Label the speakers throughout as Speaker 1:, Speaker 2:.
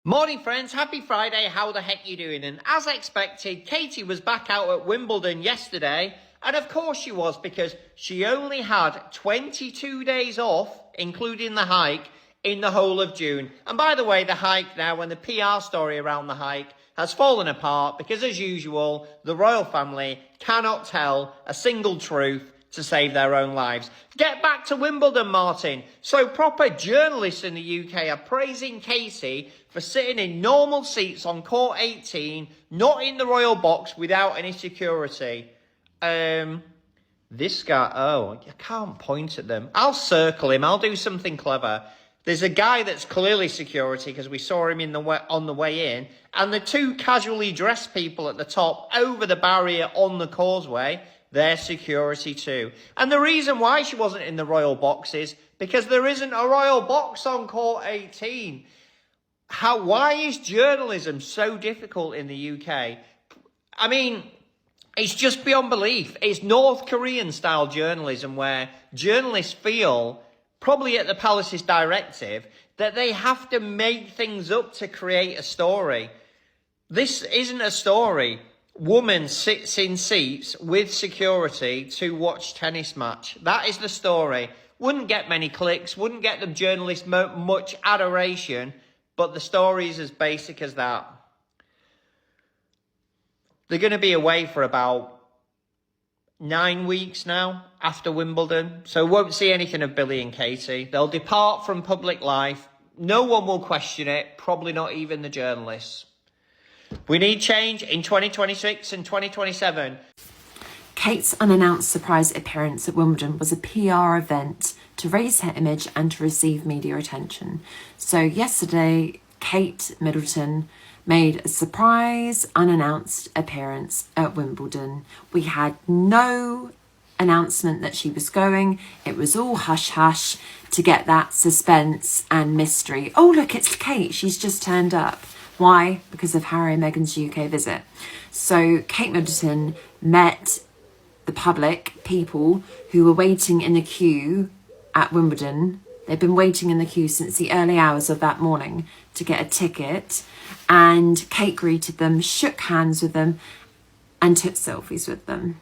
Speaker 1: Morning friends, happy Friday, how the heck you doing? And as expected, Katie was back out at Wimbledon yesterday, and of course she was, because she only had 22 days off, including the hike, in the whole of June. And by the way, the hike now and the PR story around the hike has fallen apart because, as usual, the royal family cannot tell a single truth to save their own lives. Get back to Wimbledon, Martin. So proper journalists in the UK are praising Katie for sitting in normal seats on court 18, not in the royal box without any security. This guy, I can't point at them. I'll circle him. I'll do something clever. There's a guy that's clearly security because we saw him on the way in, and the two casually dressed people at the top over the barrier on the causeway, they're security too. And the reason why she wasn't in the royal box is because there isn't a royal box on court 18. Why is journalism so difficult in the UK? I mean, it's just beyond belief. It's North Korean style journalism where journalists feel, probably at the palace's directive, that they have to make things up to create a story. This isn't a story. Woman sits in seats with security to watch tennis match. That is the story. Wouldn't get many clicks, wouldn't get the journalists much adoration, but the story is as basic as that. They're going to be away for about 9 weeks now after Wimbledon, so won't see anything of Billy and Katie. They'll depart from public life. No one will question it, probably not even the journalists. We need change in 2026 and 2027.
Speaker 2: Kate's unannounced surprise appearance at Wimbledon was a PR event to raise her image and to receive media attention. So yesterday, Kate Middleton made a surprise unannounced appearance at Wimbledon. We had no announcement that she was going. It was all hush hush to get that suspense and mystery. Oh, look, it's Kate. She's just turned up. Why? Because of Harry and Meghan's UK visit. So Kate Middleton met the public, people who were waiting in the queue at Wimbledon. They've been waiting in the queue since the early hours of that morning to get a ticket. And Kate greeted them, shook hands with them, and took selfies with them.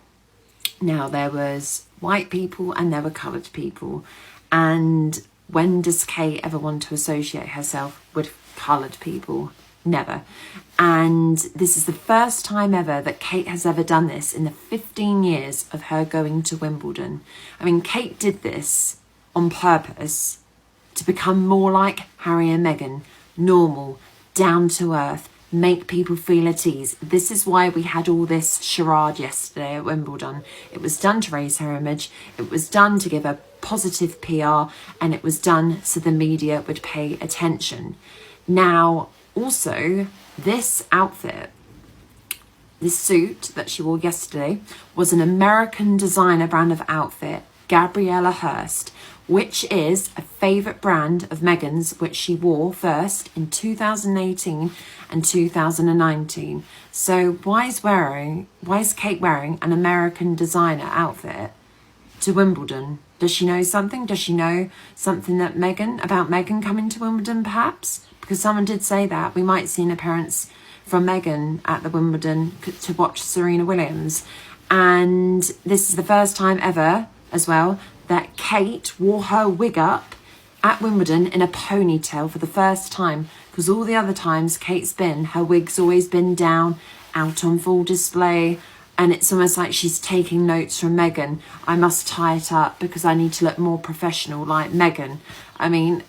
Speaker 2: Now, there was white people and there were coloured people. And when does Kate ever want to associate herself with coloured people? Never. And this is the first time ever that Kate has ever done this in the 15 years of her going to Wimbledon. I mean, Kate did this on purpose to become more like Harry and Meghan, normal, down to earth, make people feel at ease. This is why we had all this charade yesterday at Wimbledon. It was done to raise her image, it was done to give her positive PR, and it was done so the media would pay attention. Now, also, this outfit, this suit that she wore yesterday, was an American designer brand of outfit, Gabriella Hearst, which is a favourite brand of Meghan's, which she wore first in 2018 and 2019. So why is Kate wearing an American designer outfit to Wimbledon? Does she know something? Does she know something about Meghan coming to Wimbledon, perhaps? Because someone did say that we might see an appearance from Meghan at the Wimbledon to watch Serena Williams. And this is the first time ever, as well, that Kate wore her wig up at Wimbledon in a ponytail for the first time. Because all the other times her wig's always been down, out on full display. And it's almost like she's taking notes from Meghan. I must tie it up because I need to look more professional like Meghan. I mean,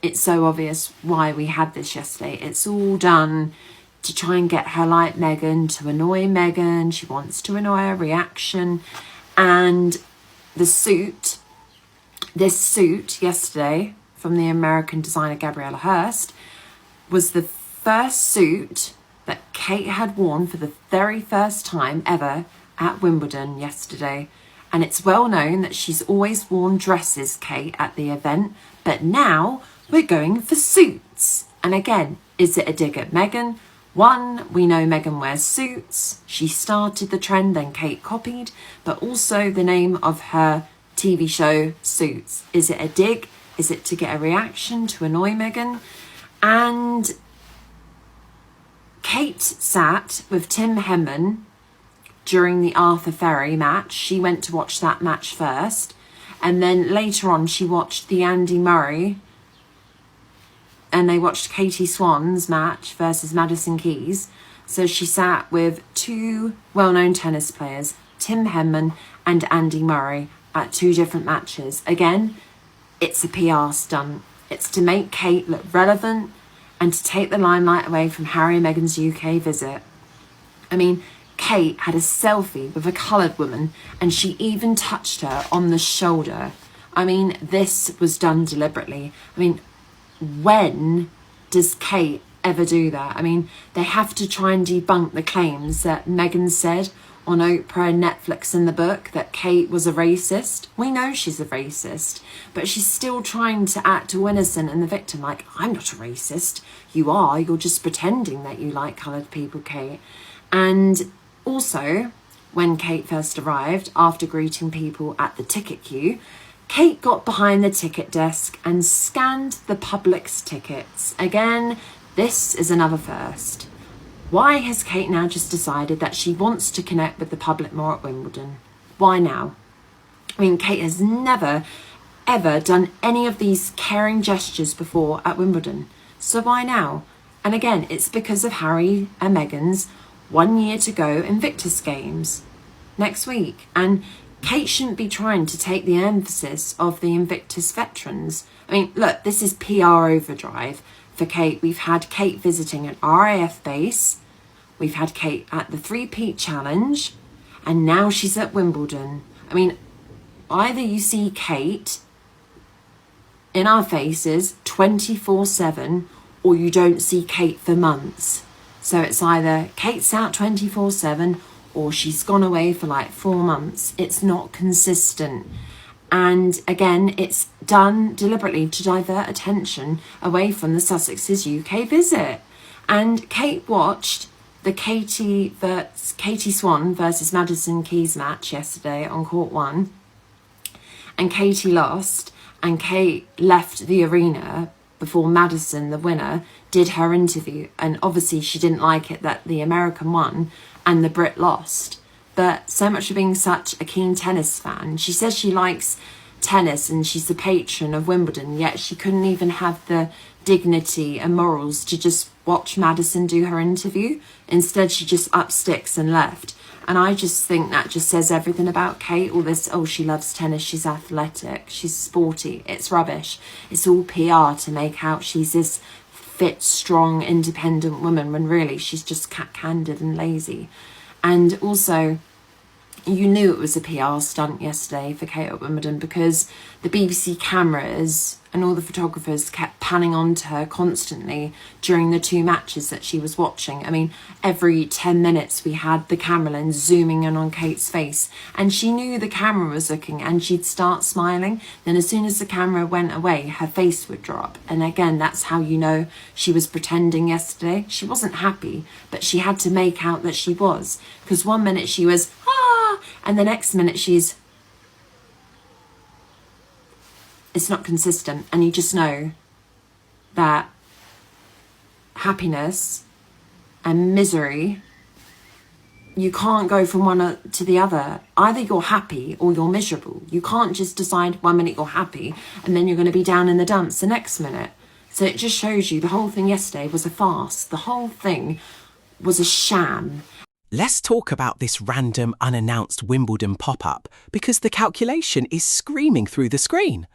Speaker 2: it's so obvious why we had this yesterday. It's all done to try and get her like Meghan, to annoy Meghan. She wants to annoy her reaction. And this suit yesterday from the American designer Gabriella Hearst was the first suit that Kate had worn for the very first time ever at Wimbledon yesterday. And it's well known that she's always worn dresses, Kate, at the event. But now we're going for suits. And again, is it a dig at Meghan? One, we know Meghan wears suits. She started the trend, then Kate copied. But also the name of her TV show, Suits. Is it a dig? Is it to get a reaction, to annoy Meghan? And Kate sat with Tim Henman during the Arthur Ferry match. She went to watch that match first. And then later on, she watched the Andy Murray. And they watched Katie Swan's match versus Madison Keys. So she sat with two well-known tennis players, Tim Henman and Andy Murray, at two different matches. Again, it's a PR stunt. It's to make Kate look relevant and to take the limelight away from Harry and Meghan's UK visit. I mean, Kate had a selfie with a coloured woman and she even touched her on the shoulder. I mean, this was done deliberately. I mean, when does Kate ever do that? I mean, they have to try and debunk the claims that Meghan said on Oprah and Netflix in the book that Kate was a racist. We know she's a racist, but she's still trying to act all innocent and the victim, like, I'm not a racist. You are. You're just pretending that you like coloured people, Kate. And also, when Kate first arrived, after greeting people at the ticket queue, Kate got behind the ticket desk and scanned the public's tickets. Again, this is another first. Why has Kate now just decided that she wants to connect with the public more at Wimbledon? Why now? I mean, Kate has never, ever done any of these caring gestures before at Wimbledon. So why now? And again, it's because of Harry and Meghan's 1 year to go Invictus Games next week. And Kate shouldn't be trying to take the emphasis of the Invictus veterans. I mean, look, this is PR overdrive for Kate. We've had Kate visiting an RAF base. We've had Kate at the Three-Peat Challenge. And now she's at Wimbledon. I mean, either you see Kate in our faces 24/7 or you don't see Kate for months. So it's either Kate's out 24/7 or she's gone away for like 4 months. It's not consistent. And again, it's done deliberately to divert attention away from the Sussex's UK visit. And Kate watched the Katie Swan versus Madison Keys match yesterday on court 1. And Katie lost. And Kate left the arena before Madison, the winner, did her interview. And obviously she didn't like it that the American won and the Brit lost. But so much for being such a keen tennis fan. She says she likes tennis and she's the patron of Wimbledon, yet she couldn't even have the dignity and morals to just watch Madison do her interview. Instead, she just up sticks and left. And I just think that just says everything about Kate. All this, oh, she loves tennis, she's athletic, she's sporty. It's rubbish. It's all PR to make out she's this fit, strong, independent woman when really she's just cat-handed and lazy. And also, you knew it was a PR stunt yesterday for Kate at Wimbledon because the BBC cameras and all the photographers kept panning onto her constantly during the 2 matches that she was watching. I mean, every 10 minutes we had the camera lens zooming in on Kate's face, and she knew the camera was looking and she'd start smiling. Then as soon as the camera went away, her face would drop. And again, that's how you know she was pretending yesterday. She wasn't happy, but she had to make out that she was. Because 1 minute she was, ah, and the next minute she's, it's not consistent. And you just know that happiness and misery, you can't go from one to the other. Either you're happy or you're miserable. You can't just decide 1 minute you're happy and then you're going to be down in the dumps the next minute. So it just shows you the whole thing yesterday was a farce. The whole thing was a sham.
Speaker 3: Let's talk about this random unannounced Wimbledon pop-up because the calculation is screaming through the screen.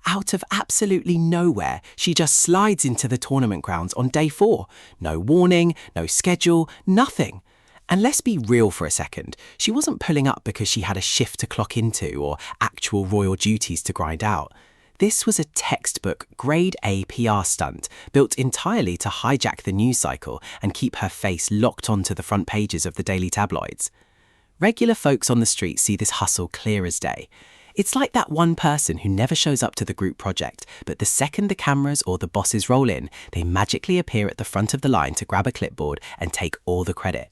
Speaker 3: Out of absolutely nowhere, she just slides into the tournament grounds on day 4. No warning, no schedule, nothing. And let's be real for a second. She wasn't pulling up because she had a shift to clock into or actual royal duties to grind out. This was a textbook grade A PR stunt built entirely to hijack the news cycle and keep her face locked onto the front pages of the daily tabloids. Regular folks on the street see this hustle clear as day. It's like that one person who never shows up to the group project, but the second the cameras or the bosses roll in, they magically appear at the front of the line to grab a clipboard and take all the credit.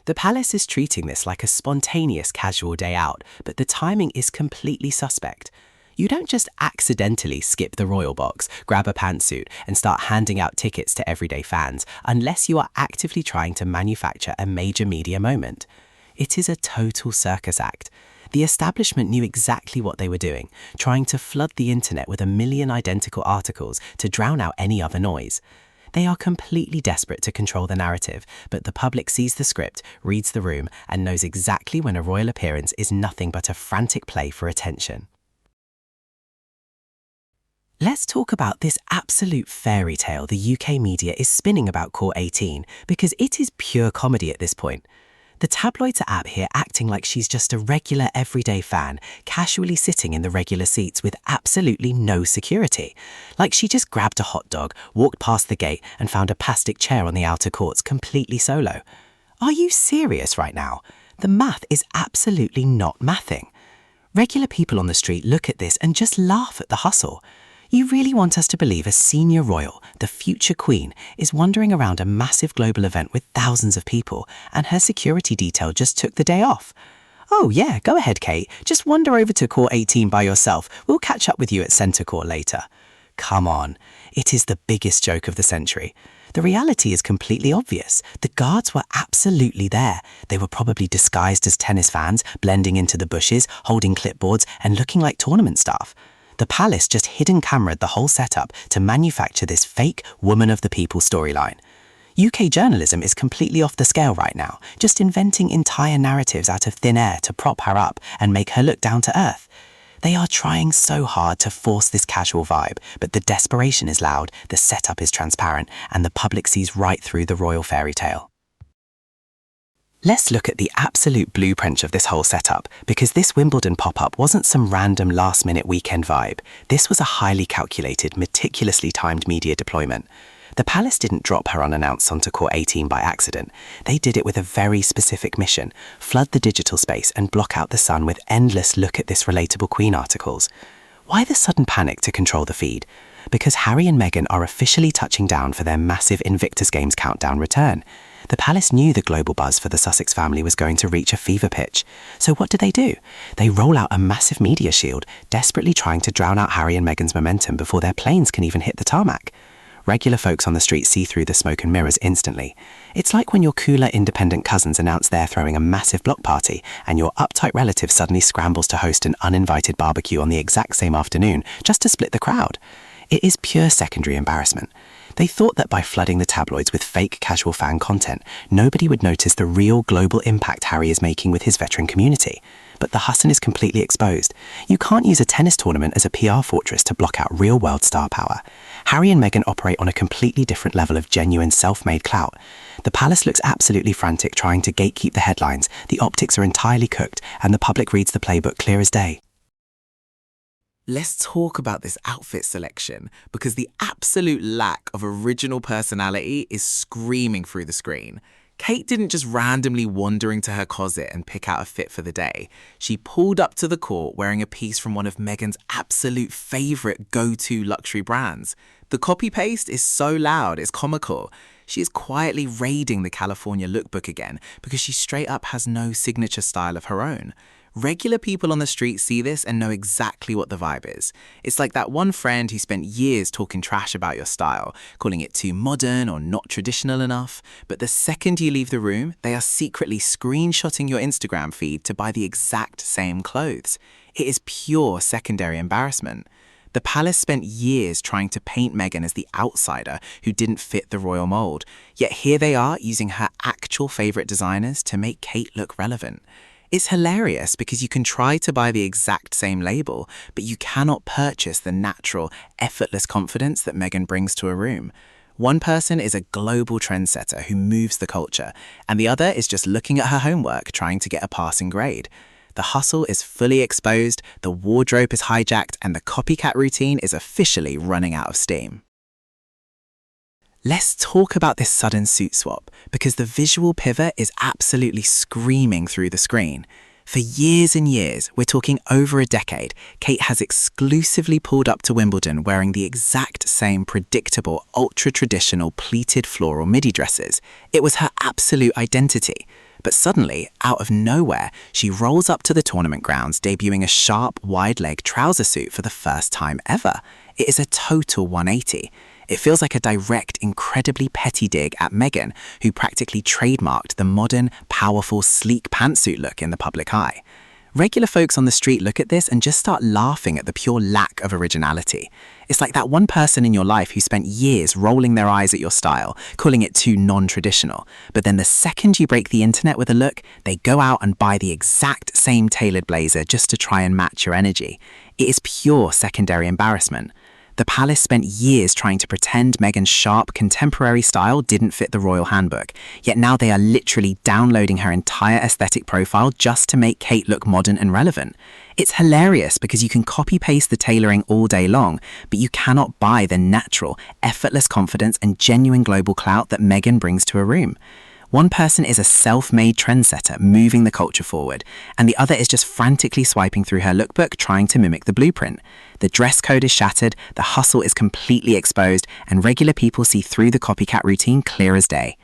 Speaker 3: The palace is treating this like a spontaneous casual day out, but the timing is completely suspect. You don't just accidentally skip the royal box, grab a pantsuit, and start handing out tickets to everyday fans unless you are actively trying to manufacture a major media moment. It is a total circus act. The establishment knew exactly what they were doing, trying to flood the internet with a million identical articles to drown out any other noise. They are completely desperate to control the narrative, but the public sees the script, reads the room, and knows exactly when a royal appearance is nothing but a frantic play for attention. Let's talk about this absolute fairy tale the UK media is spinning about Court 18, because it is pure comedy at this point. The tabloids are out here acting like she's just a regular everyday fan, casually sitting in the regular seats with absolutely no security. Like she just grabbed a hot dog, walked past the gate and found a plastic chair on the outer courts completely solo. Are you serious right now? The math is absolutely not mathing. Regular people on the street look at this and just laugh at the hustle. You really want us to believe a senior royal, the future queen, is wandering around a massive global event with thousands of people and her security detail just took the day off? Oh yeah, go ahead, Kate. Just wander over to Court 18 by yourself. We'll catch up with you at Centre Court later. Come on. It is the biggest joke of the century. The reality is completely obvious. The guards were absolutely there. They were probably disguised as tennis fans, blending into the bushes, holding clipboards and looking like tournament staff. The palace just hidden cameraed the whole setup to manufacture this fake woman of the people storyline. UK journalism is completely off the scale right now, just inventing entire narratives out of thin air to prop her up and make her look down to earth. They are trying so hard to force this casual vibe, but the desperation is loud, the setup is transparent, and the public sees right through the royal fairy tale. Let's look at the absolute blueprint of this whole setup, because this Wimbledon pop-up wasn't some random last-minute weekend vibe. This was a highly calculated, meticulously timed media deployment. The palace didn't drop her unannounced onto Court 18 by accident. They did it with a very specific mission: flood the digital space and block out the sun with endless look at this relatable Queen articles. Why the sudden panic to control the feed? Because Harry and Meghan are officially touching down for their massive Invictus Games countdown return. The palace knew the global buzz for the Sussex family was going to reach a fever pitch. So what do? They roll out a massive media shield, desperately trying to drown out Harry and Meghan's momentum before their planes can even hit the tarmac. Regular folks on the street see through the smoke and mirrors instantly. It's like when your cooler independent cousins announce they're throwing a massive block party and your uptight relative suddenly scrambles to host an uninvited barbecue on the exact same afternoon just to split the crowd. It is pure secondary embarrassment. They thought that by flooding the tabloids with fake casual fan content, nobody would notice the real global impact Harry is making with his veteran community. But the hustle is completely exposed. You can't use a tennis tournament as a PR fortress to block out real-world star power. Harry and Meghan operate on a completely different level of genuine self-made clout. The palace looks absolutely frantic trying to gatekeep the headlines, the optics are entirely cooked, and the public reads the playbook clear as day.
Speaker 4: Let's talk about this outfit selection, because the absolute lack of original personality is screaming through the screen. Kate didn't just randomly wander into her closet and pick out a fit for the day. She pulled up to the court wearing a piece from one of Meghan's absolute favourite go-to luxury brands. The copy-paste is so loud, it's comical. She is quietly raiding the California lookbook again because she straight up has no signature style of her own. Regular people on the street see this and know exactly what the vibe is. It's like that one friend who spent years talking trash about your style, calling it too modern or not traditional enough, but the second you leave the room, they are secretly screenshotting your Instagram feed to buy the exact same clothes. It is pure secondary embarrassment. The palace spent years trying to paint Meghan as the outsider who didn't fit the royal mold, yet here they are using her actual favourite designers to make Kate look relevant. It's hilarious because you can try to buy the exact same label, but you cannot purchase the natural, effortless confidence that Meghan brings to a room. One person is a global trendsetter who moves the culture, and the other is just looking at her homework trying to get a passing grade. The hustle is fully exposed, the wardrobe is hijacked, and the copycat routine is officially running out of steam. Let's talk about this sudden suit swap, because the visual pivot is absolutely screaming through the screen. For years and years, we're talking over a decade, Kate has exclusively pulled up to Wimbledon wearing the exact same predictable, ultra-traditional pleated floral midi dresses. It was her absolute identity. But suddenly, out of nowhere, she rolls up to the tournament grounds debuting a sharp, wide-leg trouser suit for the first time ever. It is a total 180. It feels like a direct, incredibly petty dig at Meghan, who practically trademarked the modern, powerful, sleek pantsuit look in the public eye. Regular folks on the street look at this and just start laughing at the pure lack of originality. It's like that one person in your life who spent years rolling their eyes at your style, calling it too non-traditional. But then the second you break the internet with a look, they go out and buy the exact same tailored blazer just to try and match your energy. It is pure secondary embarrassment. The palace spent years trying to pretend Meghan's sharp, contemporary style didn't fit the royal handbook, yet now they are literally downloading her entire aesthetic profile just to make Kate look modern and relevant. It's hilarious because you can copy-paste the tailoring all day long, but you cannot buy the natural, effortless confidence and genuine global clout that Meghan brings to a room. One person is a self-made trendsetter moving the culture forward, and the other is just frantically swiping through her lookbook trying to mimic the blueprint. The dress code is shattered, the hustle is completely exposed, and regular people see through the copycat routine clear as day.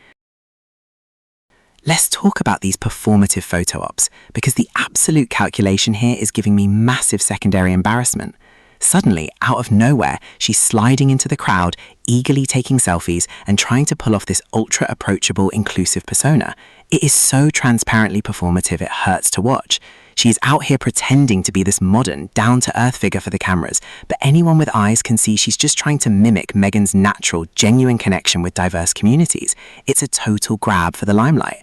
Speaker 4: Let's talk about these performative photo ops, because the absolute calculation here is giving me massive secondary embarrassment. Suddenly, out of nowhere, she's sliding into the crowd, eagerly taking selfies and trying to pull off this ultra-approachable, inclusive persona. It is so transparently performative it hurts to watch. She is out here pretending to be this modern, down-to-earth figure for the cameras, but anyone with eyes can see she's just trying to mimic Meghan's natural, genuine connection with diverse communities. It's a total grab for the limelight.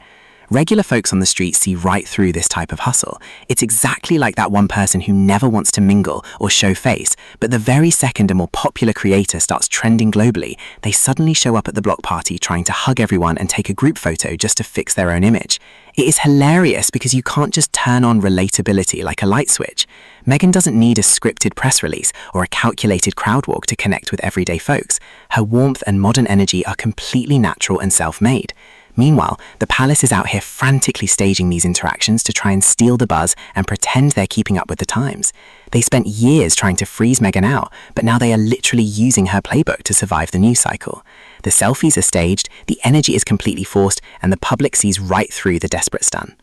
Speaker 4: Regular folks on the street see right through this type of hustle. It's exactly like that one person who never wants to mingle or show face, but the very second a more popular creator starts trending globally, they suddenly show up at the block party trying to hug everyone and take a group photo just to fix their own image. It is hilarious because you can't just turn on relatability like a light switch. Meghan doesn't need a scripted press release or a calculated crowd walk to connect with everyday folks. Her warmth and modern energy are completely natural and self-made. Meanwhile, the palace is out here frantically staging these interactions to try and steal the buzz and pretend they're keeping up with the times. They spent years trying to freeze Meghan out, but now they are literally using her playbook to survive the news cycle. The selfies are staged, the energy is completely forced, and the public sees right through the desperate stunt.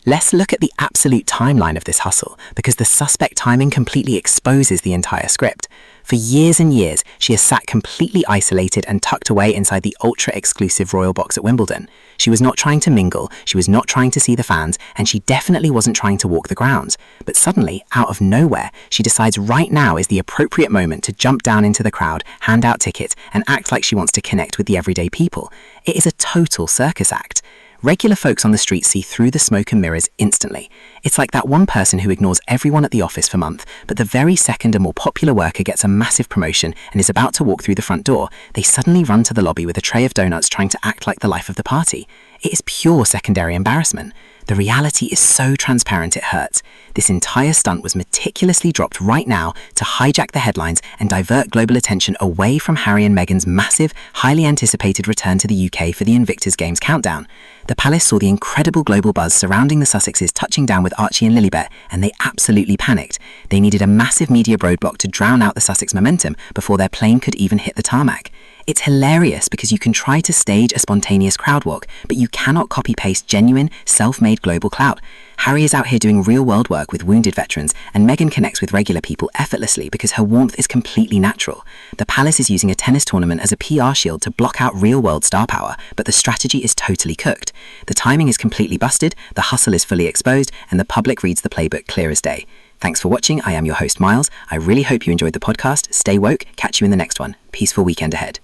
Speaker 4: Let's look at the absolute timeline of this hustle, because the suspect timing completely exposes the entire script. For years and years, she has sat completely isolated and tucked away inside the ultra-exclusive royal box at Wimbledon. She was not trying to mingle, she was not trying to see the fans, and she definitely wasn't trying to walk the grounds. But suddenly, out of nowhere, she decides right now is the appropriate moment to jump down into the crowd, hand out tickets, and act like she wants to connect with the everyday people. It is a total circus act. Regular folks on the street see through the smoke and mirrors instantly. It's like that one person who ignores everyone at the office for months, but the very second a more popular worker gets a massive promotion and is about to walk through the front door, they suddenly run to the lobby with a tray of donuts trying to act like the life of the party. It is pure secondary embarrassment. The reality is so transparent it hurts. This entire stunt was meticulously dropped right now to hijack the headlines and divert global attention away from Harry and Meghan's massive, highly anticipated return to the UK for the Invictus Games countdown. The palace saw the incredible global buzz surrounding the Sussexes touching down with Archie and Lilibet, and they absolutely panicked. They needed a massive media roadblock to drown out the Sussex momentum before their plane could even hit the tarmac. It's hilarious because you can try to stage a spontaneous crowd walk, but you cannot copy-paste genuine, self-made global clout. Harry is out here doing real-world work with wounded veterans, and Meghan connects with regular people effortlessly because her warmth is completely natural. The palace is using a tennis tournament as a PR shield to block out real-world star power, but the strategy is totally cooked. The timing is completely busted, the hustle is fully exposed, and the public reads the playbook clear as day. Thanks for watching. I am your host, Miles. I really hope you enjoyed the podcast. Stay woke. Catch you in the next one. Peaceful weekend ahead.